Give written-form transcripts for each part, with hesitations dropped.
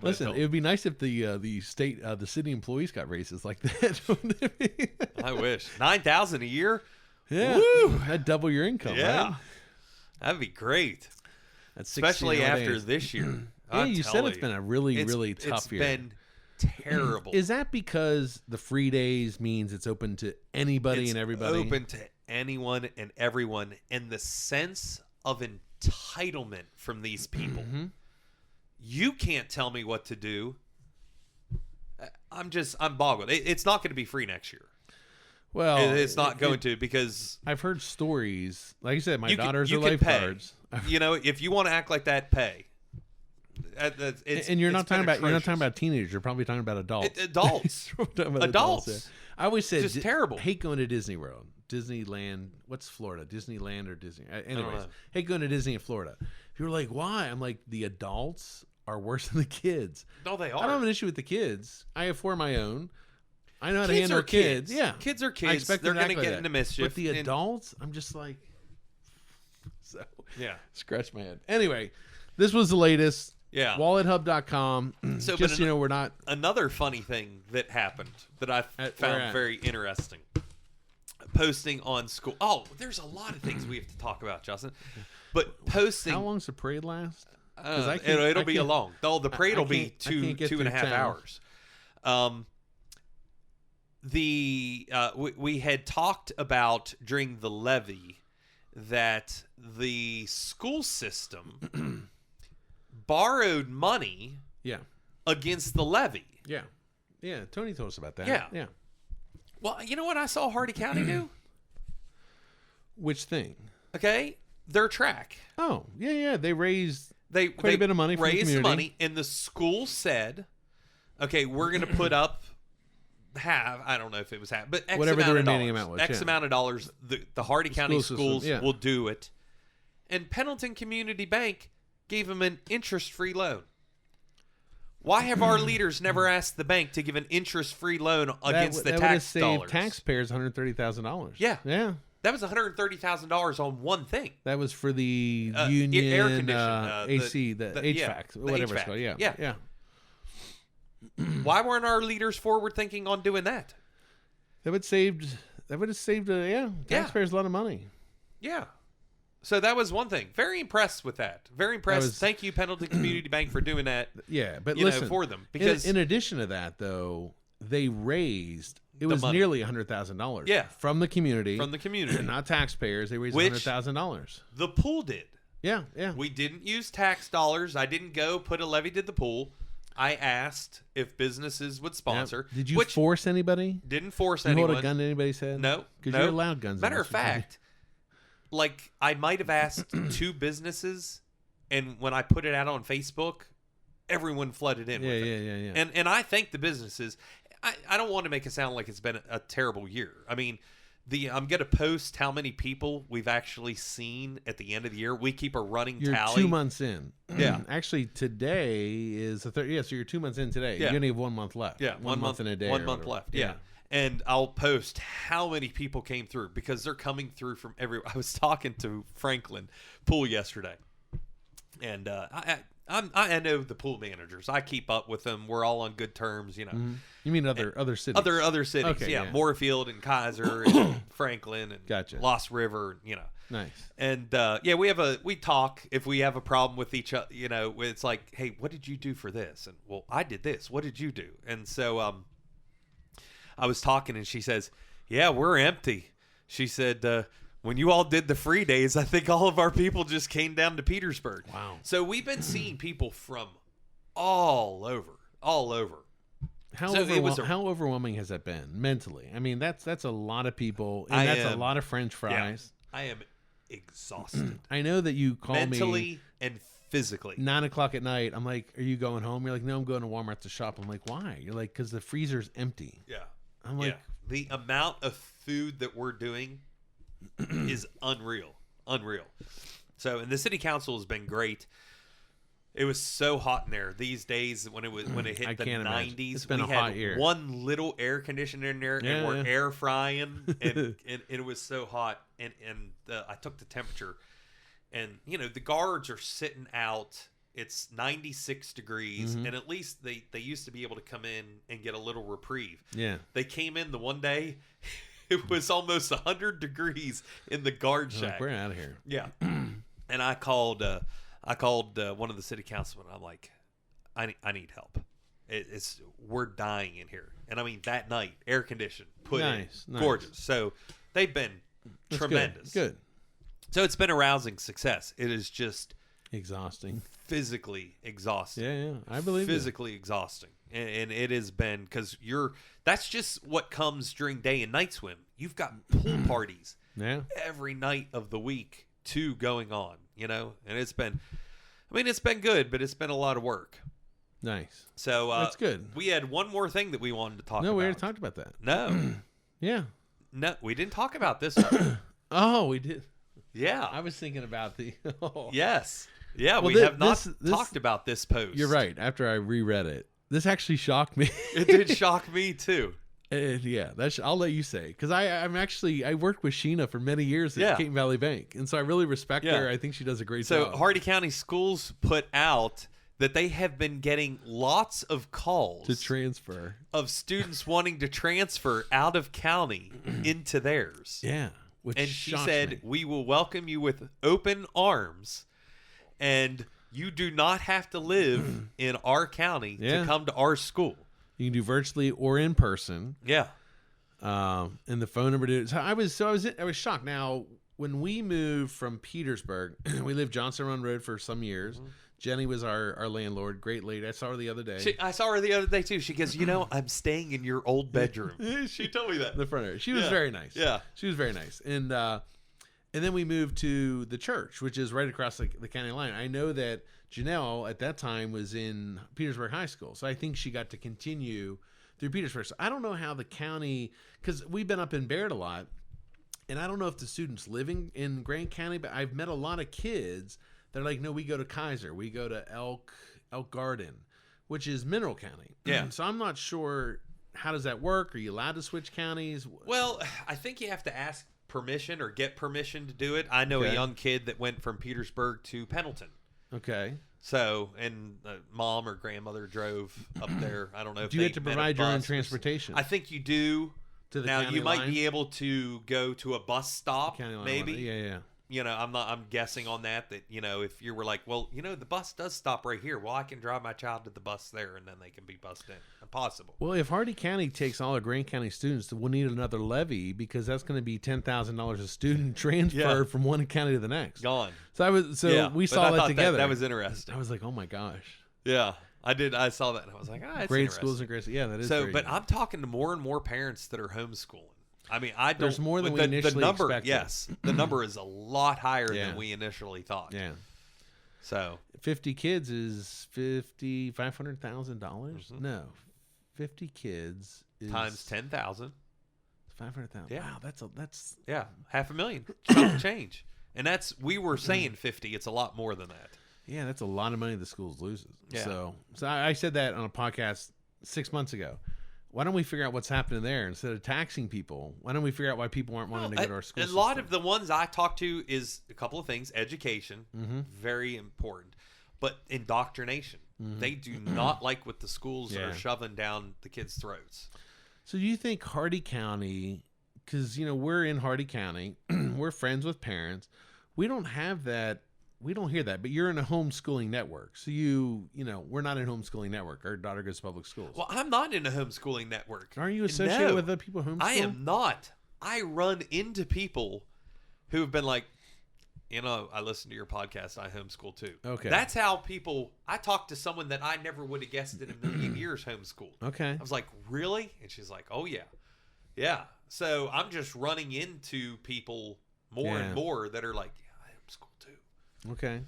Listen, it would be nice if the state, the city employees got raises like that. I wish. $9,000 a year. Yeah, Woo! that'd double your income. Yeah, right? that'd be great. That's Especially 16 after days. this year. Yeah, you said it's been a really tough year. It's been terrible. Is that because the free days means it's open to anybody and everybody? Open to anyone and everyone, and the sense of entitlement from these people. You can't tell me what to do. I'm boggled. It's not going to be free next year. Well, it's not going to, because I've heard stories. Like I said, my daughters are can lifeguards. You know, if you want to act like that, pay. And you're not talking about teenagers. You're probably talking about adults. Adults. Adults. Yeah. I always said, it's just terrible. Hate going to Disney World, Disneyland. What's Florida? Disneyland or Disney? Anyways, know. hate going to Disney in Florida. People are like, why? I'm like, the adults are worse than the kids. No, they are. I don't have an issue with the kids. I have 4 of my own. I know how to Kids handle are kids. Yeah, Kids are I kids. expect They're them to going to act get like into that. mischief. But the adults, I'm just like, so Yeah. scratch my head. Anyway, this was the latest. Yeah. WalletHub.com. So, just, we're not. Another funny thing that happened that I where found at? very interesting. Posting on school. Oh, there's a lot of things we have to talk about, Justin. But posting. How long's the parade last? It'll be a long. The parade will be two and a half hours. We had talked about during the levy that the school system borrowed money against the levy. Yeah, Tony told us about that. Yeah. Well, you know what I saw Hardy County do? Which thing? Okay, their track. Oh, yeah. They raised quite a bit of money from the raised community. money, and the school said, "Okay, we're going to put up I don't know if it was half, but X whatever amount the of remaining dollars, amount was. X amount of dollars. The Hardy County School schools system, will do it." And Pendleton Community Bank gave them an interest-free loan. Why have our leaders never asked the bank to give an interest-free loan against the tax dollars? Taxpayers $130,000. Yeah. That was $130,000 on one thing. That was for the Air union conditioning, AC, the HVAC, whatever it's called. Yeah. Why weren't our leaders forward-thinking on doing that? That would have saved taxpayers a lot of money. Yeah. So that was one thing. Very impressed with that. Very impressed. Thank you, Pendleton Community Bank, for doing that. Yeah, but listen, for them, because in addition to that, though, they raised nearly $100,000. Yeah. From the community. Not taxpayers. They raised $100,000. The pool did. Yeah. We didn't use tax dollars. I didn't go put a levy to the pool. I asked if businesses would sponsor. Did you force anybody? Didn't force you anyone. Hold a gun to anybody's head? No. Because you're allowed guns. Matter of fact, like I might have asked 2 businesses, and when I put it out on Facebook, everyone flooded in with it. Yeah. And I thank the businesses. I don't want to make it sound like it's been a terrible year. I mean, I'm going to post how many people we've actually seen at the end of the year. We keep a running tally. You're 2 months in. Yeah. Actually, today is the third. Yeah, so you're 2 months in today. Yeah. You're going to have 1 month left. Yeah, 1 month in a day. 1 month left. Yeah. And I'll post how many people came through, because they're coming through from everywhere. I was talking to Franklin Pool yesterday, and I know the pool managers. I keep up with them. We're all on good terms, Mm-hmm. You mean other cities? Other cities, okay, yeah. Moorfield and Kaiser and Franklin and gotcha. Lost River, Nice. And we talk if we have a problem with each other. It's like, hey, what did you do for this? And well, I did this. What did you do? And so I was talking, and she says, "Yeah, we're empty." She said, "When you all did the free days, I think all of our people just came down to Petersburg." Wow. So we've been seeing people from all over. How overwhelming has that been mentally? I mean, that's a lot of people, and that's a lot of French fries. Yeah, I am exhausted. I know that you call mentally and physically. 9 o'clock at night. I'm like, "Are you going home?" You're like, "No, I'm going to Walmart to shop." I'm like, "Why?" You're like, "Because the freezer's empty." Yeah. I'm like, the amount of food that we're doing is unreal. So, and the city council has been great. It was so hot in there these days when it hit the 90s. It's been a hot year. One little air conditioner in there, and we're air frying, and it was so hot. And I took the temperature, and the guards are sitting out It's 96 degrees, and at least they used to be able to come in and get a little reprieve. Yeah. They came in the one day, it was almost 100 degrees in the guard shack. Like, we're out of here. Yeah. And I called one of the city councilmen. I'm like, I need help. We're dying in here. And I mean, that night, air conditioned, put in, gorgeous. So they've been tremendous. Good. So it's been a rousing success. It is just exhausting, physically exhausting. Yeah, I believe physically exhausting, and it has been because that's just what comes during day and night swim. You've got pool parties, every night of the week, two going on, and it's been good, but it's been a lot of work. Nice. So that's good. We had one more thing that we wanted to talk about. No, we already talked about that. No. Yeah. No, we didn't talk about this one. Oh, we did. Yeah. I was thinking about the. Yes. Yeah, well, we have not talked about this post. You're right. After I reread it, this actually shocked me. It did shock me too. Yeah, I'll let you say, because I worked with Sheena for many years at Caton Valley Bank, and so I really respect her. I think she does a great job. So Hardy County Schools put out that they have been getting lots of calls to transfer of students wanting to transfer out of county into theirs. Yeah, and she said, "We will welcome you with open arms, and you do not have to live in our county to come to our school. You can do virtually or in person." Yeah. And the phone number to I was shocked. Now, when we moved from Petersburg, we lived Johnson Run Road for some years. Mm-hmm. Jenny was our landlord, great lady. I saw her the other day. I saw her the other day too. She goes, I'm staying in your old bedroom. She told me that. In the front of her. She was very nice. Yeah. She was very nice. And then we moved to the church, which is right across the county line. I know that Janelle at that time was in Petersburg High School, so I think she got to continue through Petersburg. So I don't know how the county, because we've been up in Baird a lot, and I don't know if the students living in Grant County, but I've met a lot of kids. They're like, no, we go to Kaiser. We go to Elk Garden, which is Mineral County. Yeah. So I'm not sure, how does that work? Are you allowed to switch counties? Well, I think you have to ask permission or get permission to do it. I know a young kid that went from Petersburg to Pendleton. Okay. So, and mom or grandmother drove up there. I don't know if do you have to provide your own transportation? I think you do. To the now, county you might line? be able to go to a bus stop, maybe. Yeah. I'm guessing on that if you were like, well, the bus does stop right here. Well, I can drive my child to the bus there, and then they can be bused in. Impossible. Well, if Hardy County takes all of Grant County students, we'll need another levy, because that's going to be $10,000 a student transferred from one county to the next. Gone. So we saw that together. That was interesting. I was like, oh my gosh. Yeah. I saw that, and I was like, that's great schools and great. Yeah, that is. So, but I'm talking to more and more parents that are homeschooling. I mean, I don't. There's more than we initially the number, expected. Yes, the number is a lot higher than we initially thought. Yeah. So 50 kids is $500,000. No, 50 kids is times 10,000. 500,000. Yeah. Wow, that's $500,000. Chunk change, and we were saying 50. It's a lot more than that. Yeah, that's a lot of money the schools loses. Yeah. So I said that on a podcast 6 months ago. Why don't we figure out what's happening there instead of taxing people? Why don't we figure out why people aren't wanting to go to our school system? A lot of the ones I talk to is a couple of things. Education, very important. But indoctrination. They do not like what the schools are shoving down the kids' throats. So do you think Hardy County, because, we're in Hardy County, we're friends with parents. We don't have that. We don't hear that, but you're in a homeschooling network. So we're not in a homeschooling network. Our daughter goes to public schools. Well, I'm not in a homeschooling network. Are you associated with the people homeschool? I am not. I run into people who have been like, I listen to your podcast. I homeschool too. Okay. That's how I talked to someone that I never would have guessed in a million years homeschooled. Okay. I was like, really? And she's like, oh yeah. Yeah. So I'm just running into people more and more that are like, I homeschool too. Okay.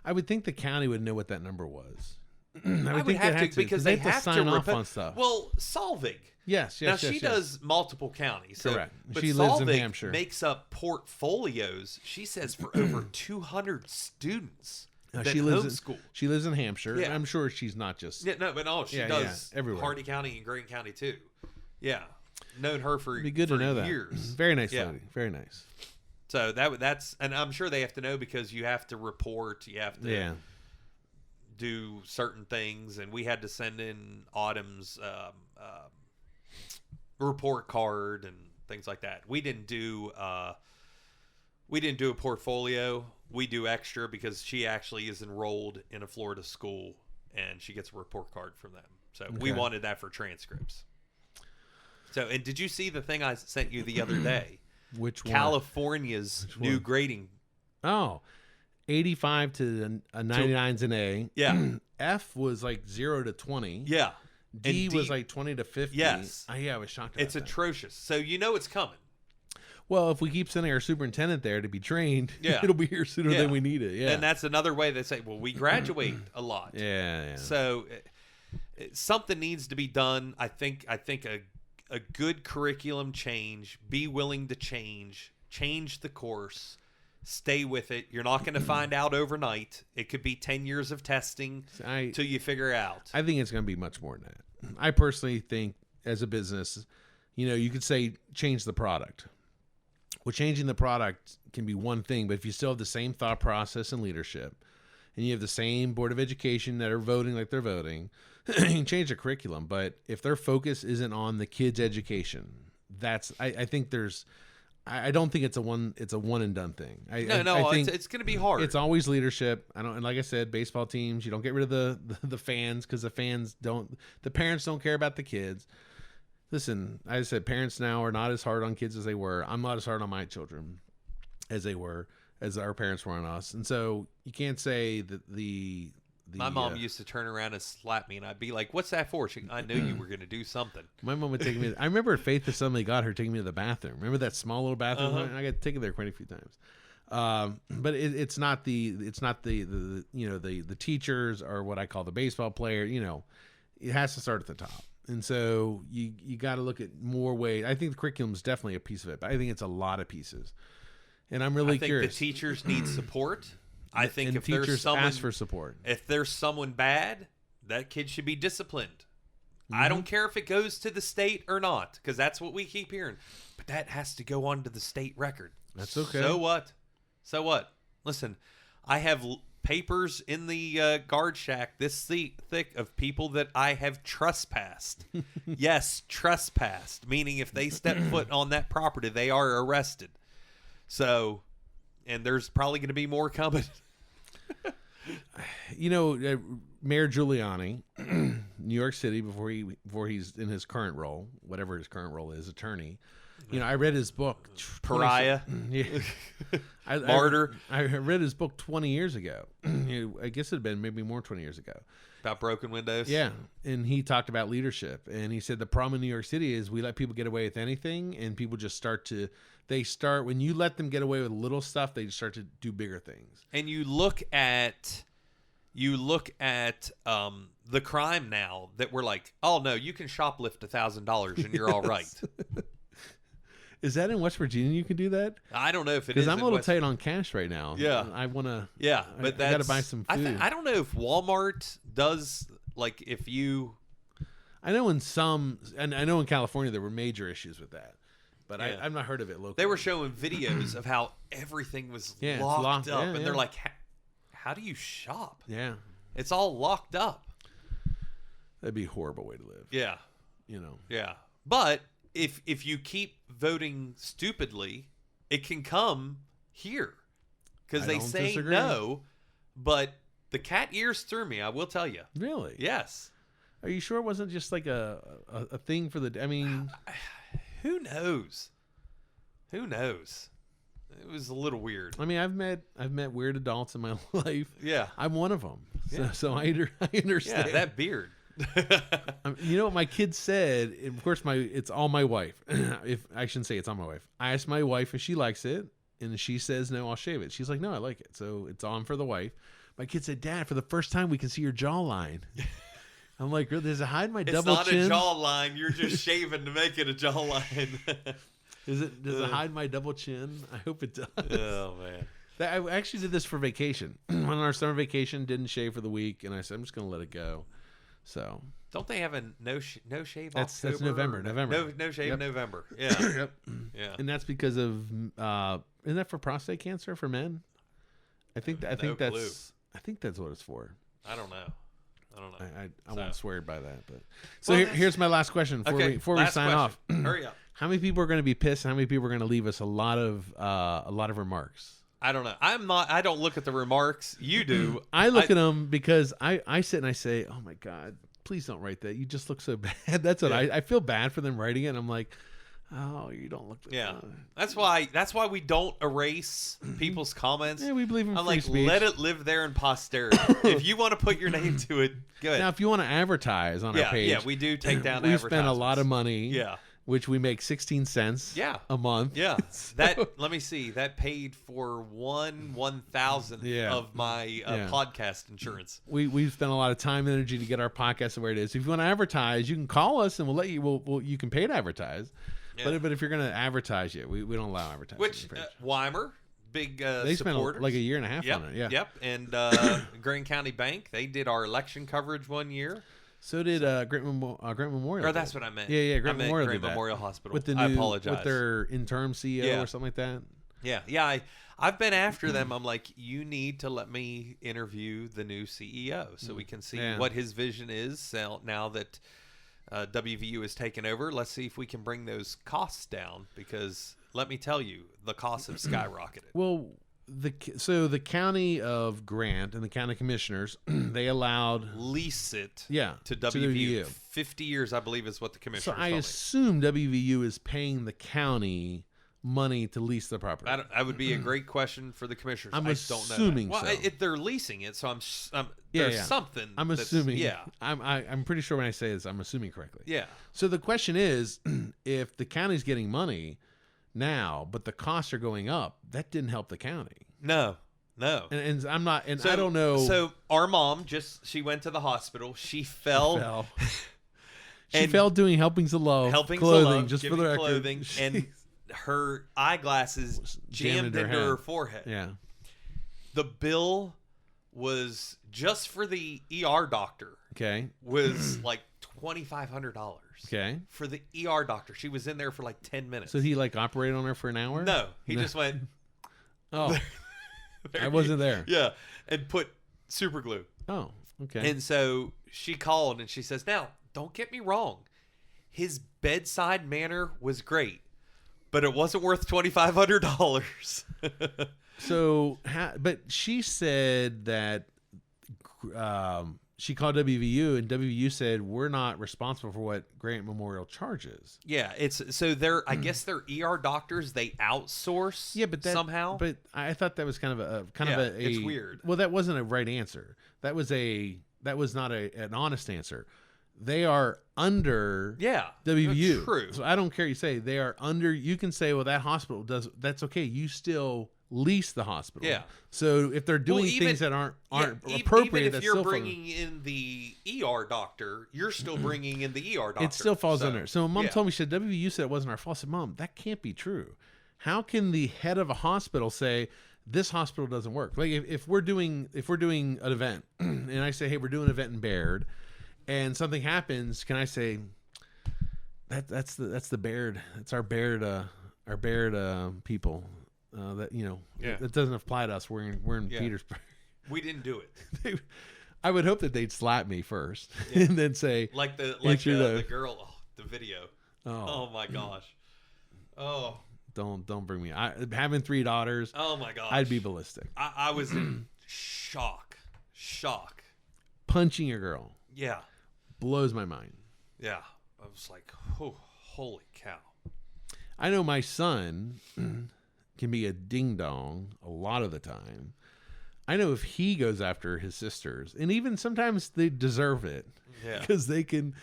I would think the county would know what that number was. I would have to because they have to sign off on stuff. Well, Solvig. Yes. Now she does multiple counties. Correct. But she lives in Hampshire. Makes up portfolios. She says for over 200 students. She lives in Hampshire. Yeah. I'm sure she's not just. Yeah, no, but she does everywhere. Hardy County and Grant County too. Yeah, known her for. It'd be good to know years. That. Very nice lady. Very nice. So that's, and I'm sure they have to know because you have to report. You have to. Yeah. do certain things, and we had to send in Autumn's report card and things like that. We didn't do a portfolio. We do extra because she actually is enrolled in a Florida school, and she gets a report card from them. So we wanted that for transcripts. So, and did you see the thing I sent you the other day? Which one? California's new grading. Oh, 85 to a 99's an A. Yeah. F was like 0 to 20. Yeah. D was like 20 to 50. Yes. Yeah, I was shocked about It's that. atrocious. So you know it's coming. Well, if we keep sending our superintendent there to be trained, Yeah. it'll be here sooner than we need it. Yeah. And that's another way they say, well, we graduate a lot. Yeah. So something needs to be done. I think a good curriculum change, be willing to change the course, stay with it. You're not going to find out overnight. It could be 10 years of testing till you figure out. I think it's going to be much more than that. I personally think as a business, you could say change the product. Well, changing the product can be one thing, but if you still have the same thought process and leadership, and you have the same board of education that are voting like they're voting, you can change the curriculum. But if their focus isn't on the kids' education, I think I don't think it's a one and done thing. I think it's going to be hard. It's always leadership. And like I said, baseball teams, you don't get rid of the fans because the parents don't care about the kids. Listen, I said parents now are not as hard on kids as they were. I'm not as hard on my children as our parents were on us. And so you can't say that my mom used to turn around and slap me, and I'd be like, "What's that for?" I knew you were going to do something. My mom would take me. I remember Faith Assembly got her taking me to the bathroom. Remember that small little bathroom? I got taken there quite a few times. But it's not the teachers or what I call the baseball player. It has to start at the top. And so you got to look at more ways. I think the curriculum is definitely a piece of it, but I think it's a lot of pieces. And I'm really curious. The teachers need support. I think if teachers there's someone ask for support, if there's someone bad, that kid should be disciplined. I don't care if it goes to the state or not, because that's what we keep hearing. But that has to go on to the state record. That's okay. So what? Listen, I have papers in the guard shack this thick of people that I have trespassed. Yes, trespassed, meaning if they step foot on that property, they are arrested. So, and there's probably going to be more coming. Mayor Giuliani, New York City, before he's in his current role, whatever his current role is, attorney. I read his book. Pariah. Yeah. Martyr. I read his book 20 years ago. I guess it had been maybe more 20 years ago. About broken windows? Yeah. And he talked about leadership. And he said the problem in New York City is we let people get away with anything, and people just when you let them get away with little stuff, they just start to do bigger things. And you look at the crime now that we're like, oh no, you can shoplift $1,000 and you're all right. Is that in West Virginia you can do that? I don't know if it is. Because I'm a little tight on cash right now. Yeah. I want to. Yeah, but I got to buy some food. I don't know if Walmart does, like, if you. I know in some, and I know in California there were major issues with that, but Yeah. I've not heard of it locally. They were showing videos of how everything was it's locked up, yeah, and yeah. they're like, how do you shop? Yeah. It's all locked up. That'd be a horrible way to live. Yeah. Yeah. But if you keep voting stupidly, it can come here. Because they say disagree. no, but the cat ears through me, I will tell you. Really? Yes. Are you sure it wasn't just like a thing for the? I mean, who knows? Who knows? It was a little weird. I mean, I've met weird adults in my life. Yeah. I'm one of them. Yeah. So I understand. Yeah, that beard. You know what my kid said? Of course, it's all my wife. If I shouldn't say it's all my wife. I asked my wife if she likes it, and she says no, I'll shave it. She's like, no, I like it. So it's on for the wife. My kid said, Dad, for the first time we can see your jawline. I'm like, does it hide my double chin? It's not a jawline. You're just shaving to make it a jawline. Does it hide my double chin? I hope it does. Oh man. I actually did this for vacation. On our summer vacation, didn't shave for the week, and I said I'm just going to let it go. So don't they have a no shave? That's October? November. No shave Yep. November. Yeah. Yep. Yeah. And that's because of isn't that for prostate cancer for men? I think that's clue. I think that's what it's for. I don't know. I So- won't swear by that, but so Well, here's my last question before we last sign off. question. Hurry up. How many people are going to be pissed? And how many people are going to leave us a lot of remarks? I don't know. I don't look at the remarks. You do. I look at them because I sit and I say, oh my God, please don't write that. You just look so bad. That's what I feel bad for them writing it. And I'm like, oh, you don't look. Yeah, that's why we don't erase people's comments. Yeah, we believe in I'm free like, speech. let it live there in posterity. If you want to put your name to it, go ahead. Now, if you want to advertise on our page, yeah, we do take down. we spend a lot of money. Yeah, which we make 16 cents. A month. Yeah, that let me see. That paid for 1/1000th of my podcast insurance. We've spent a lot of time and energy to get our podcast to where it is. If you want to advertise, you can call us and we'll let you. You can pay to advertise. Yeah. But if you're going to advertise, we don't allow advertising. Which Weimer, big they supporters. spent like a year and a half on it. Yeah. Yep. And Grand County Bank, they did our election coverage one year. So did Grant Memorial. Or that's what I meant. Yeah, Grant Memorial. Grant Memorial Hospital. With the new, I apologize. With their interim CEO or something like that. Yeah. I've been after them. I'm like, you need to let me interview the new CEO so we can see what his vision is. So now that WVU has taken over, let's see if we can bring those costs down, because let me tell you, the costs have skyrocketed. Well, the county of Grant and the county commissioners, they allowed lease it to WVU. To WVU. 50 years, I believe, is what the commissioners So I assume WVU is paying the county money to lease the property. That would be a great question for the commissioners. I'm I assuming don't know that. Well, so. They're leasing it, so there's something. I'm assuming. Yeah. I'm pretty sure when I say this, I'm assuming correctly. Yeah. So the question is, if the county's getting money now, but the costs are going up, that didn't help the county. No. And I'm not, and I don't know. So our mom she went to the hospital. She fell. She fell doing helpings of love, clothing, just for the record. Clothing, and her eyeglasses jammed into her forehead. Yeah. The bill was just for the ER doctor. Okay. Was like $2,500. Okay. For the ER doctor. She was in there for like 10 minutes. So he operated on her for an hour? No. He just went. Oh. I wasn't there. Yeah. And put super glue. Oh, okay. And so she called and she says, now, don't get me wrong. His bedside manner was great, but it wasn't worth $2,500. So, but she said that she called WVU, and WVU said, we're not responsible for what Grant Memorial charges. Yeah, I guess they're ER doctors, they outsource. Yeah, but somehow. But I thought that was kind of a it's weird. Well, that wasn't a right answer. That was not an honest answer. They are under WVU. True. So I don't care. You say they are under. You can say, well, that hospital does. That's okay. You still lease the hospital. Yeah. So if they're doing things that aren't appropriate, even if you're bringing in the ER doctor, you're still bringing in the ER doctor. It still falls under. So Mom told me, she said, WVU said it wasn't our fault. I said, Mom, that can't be true. How can the head of a hospital say this hospital doesn't work? Like if we're doing an event, and I say, hey, we're doing an event in Baird, and something happens, can I say that's the Baird? It's our Baird people. That doesn't apply to us. We're in Petersburg. We didn't do it. I would hope that they'd slap me first and then say like the girl, the video. Oh my gosh. Oh. Don't bring me. Having 3 daughters. Oh my gosh. I'd be ballistic. I was in shock. Punching a girl. Yeah. Blows my mind. Yeah. I was like, oh, holy cow. I know my son can be a ding dong a lot of the time. I know if he goes after his sisters, and even sometimes they deserve it because they can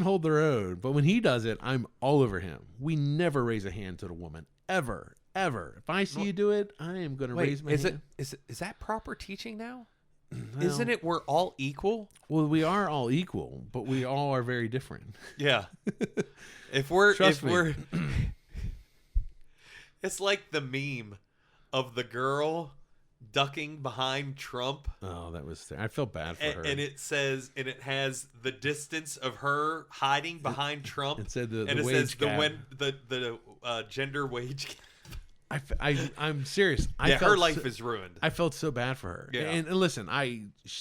hold their own. But when he does it, I'm all over him. We never raise a hand to a woman ever. If I see you do it, I am going to raise my hand. Is that proper teaching now? Well, isn't it we're all equal? Well, we are all equal, but we all are very different. Yeah. Trust me. It's like the meme of the girl ducking behind Trump. Oh, that was. I felt bad for her. And it says, and it has the distance of her hiding behind Trump. It said the wage wage gap. the gender wage gap. I'm serious. Yeah, her life is ruined. I felt so bad for her. Yeah. And listen,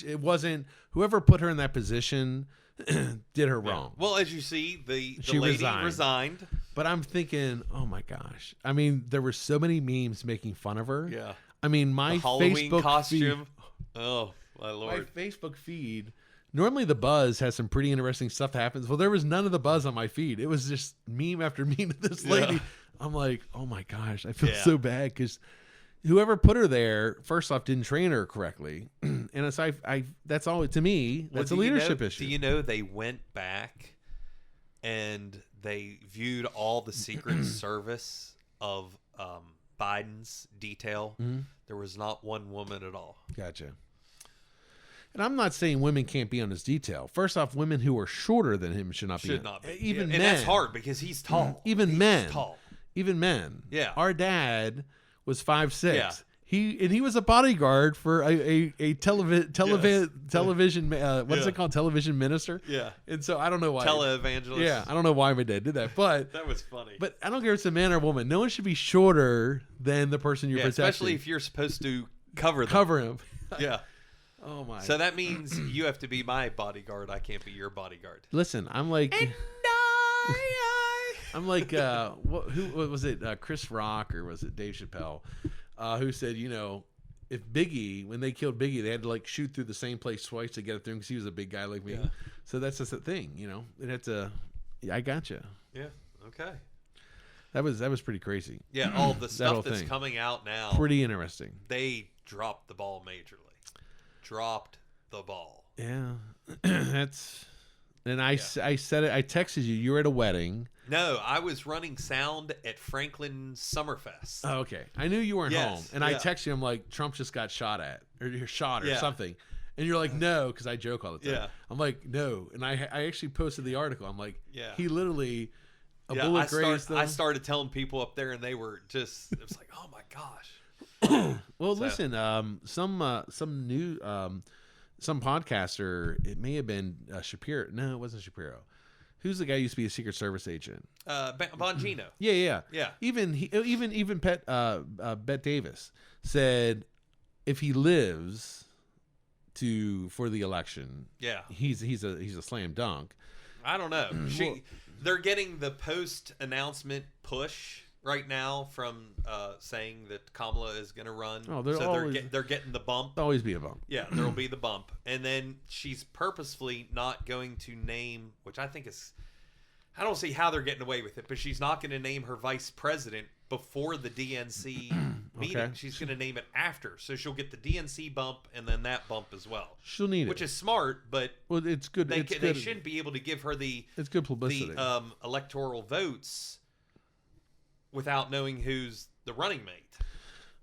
it wasn't whoever put her in that position did her wrong. Well, as you see, the She lady resigned. resigned. But I'm thinking, oh my gosh. I mean, there were so many memes making fun of her. Yeah. I mean, my The Halloween Facebook costume. feed, Oh, my Lord. my Facebook feed. Normally the buzz has some pretty interesting stuff that happens. Well, there was none of the buzz on my feed. It was just meme after meme of this lady. Yeah. I'm like, oh my gosh, I feel Yeah. so bad because whoever put her there, first off, didn't train her correctly, and it's that's all to me. That's a leadership issue. Do you know they went back and they viewed all the Secret Service of Biden's detail? Mm-hmm. There was not one woman at all. Gotcha. And I'm not saying women can't be on his detail. First off, women who are shorter than him should not be. Should not be. Even Yeah, men. and that's hard because he's tall. Even He's men. tall. Even men. Yeah. Our dad was 5'6". Yeah. He was a bodyguard for a television what is Yeah. it called, television minister. Yeah. And so I don't know why. Televangelist. Yeah, I don't know why my dad did that, but That was funny. but I don't care if it's a man or woman. No one should be shorter than the person you're Yeah, protecting. especially if you're supposed to cover them. cover him. Yeah. Oh my. So that means you have to be my bodyguard. I can't be your bodyguard. Listen, I'm like I'm like what was it? Chris Rock or was it Dave Chappelle? Who said, if Biggie, when they killed Biggie, they had to like shoot through the same place twice to get it through because he was a big guy like me. Yeah. So that's just the thing, It had to. Yeah, I gotcha. Yeah. Okay. That was pretty crazy. Yeah. All the whole stuff that's thing. coming out now. Pretty interesting. They dropped the ball majorly. Dropped the ball. Yeah, that's. And I said it. I texted you. You were at a wedding. No, I was running sound at Franklin Summerfest. Oh, okay. I knew you weren't Yes, home, and I yeah. texted you. I'm like, Trump just got shot at, or shot, or Yeah. something. And you're like, no, because I joke all the time. Yeah. I'm like, no, and I actually posted the article. I'm like, Yeah. he literally a Yeah, bullet grazed them. I started telling people up there, and they were just. It was like, oh my gosh. Well, So- listen, some new some podcaster. It may have been Shapiro. No, it wasn't Shapiro. Who's the guy who used to be a Secret Service agent? Bongino. Yeah. Yeah. Even Bet Davis said if he lives for the election, Yeah. he's a slam dunk. I don't know. They're getting the post announcement push right now from saying that Kamala is going to run. Oh, they're so always- they're getting the bump. Always be a bump. Yeah, there will be the bump, and then she's purposefully not going to name, which I think is. I don't see how they're getting away with it, but she's not going to name her vice president before the DNC meeting. Okay. She's going to name it after, so she'll get the DNC bump and then that bump as well, She'll need which it. is smart. But Well, it's good. they It's they good. shouldn't be able to give her the It's good publicity. electoral votes without knowing who's the running mate.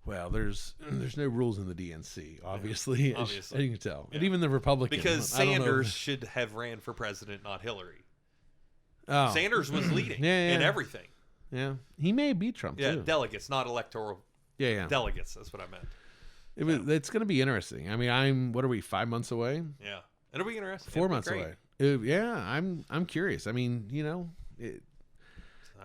Well, there's no rules in the DNC, obviously, Obviously. as you can tell, and Yeah. even the Republicans. Because I don't know. Sanders should have ran for president, not Hillary. Oh, Sanders was leading Yeah, in yeah. everything. yeah, he may beat Trump Yeah, too. delegates, not electoral Yeah. delegates. That's what I meant. It's going to be interesting. I mean, what are we, 5 months away? Yeah, it'll be interesting. 4 It'll be months great. away. Yeah, I'm curious. I mean,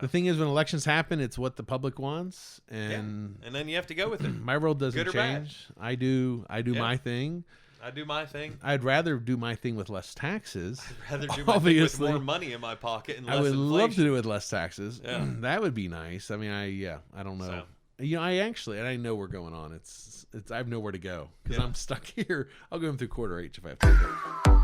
the thing is, when elections happen, it's what the public wants, and And then you have to go with it. my world doesn't Good or bad. change. I do Yeah. my thing. I do my thing. I'd rather do my thing with less taxes. Rather do my thing with Obviously. more money in my pocket and I less would inflation. love to do it with less taxes. Yeah. That would be nice. I mean, I don't know. So. I know we're going on. It's I have nowhere to go because Yeah. I'm stuck here. I'll go through quarter H if I have to.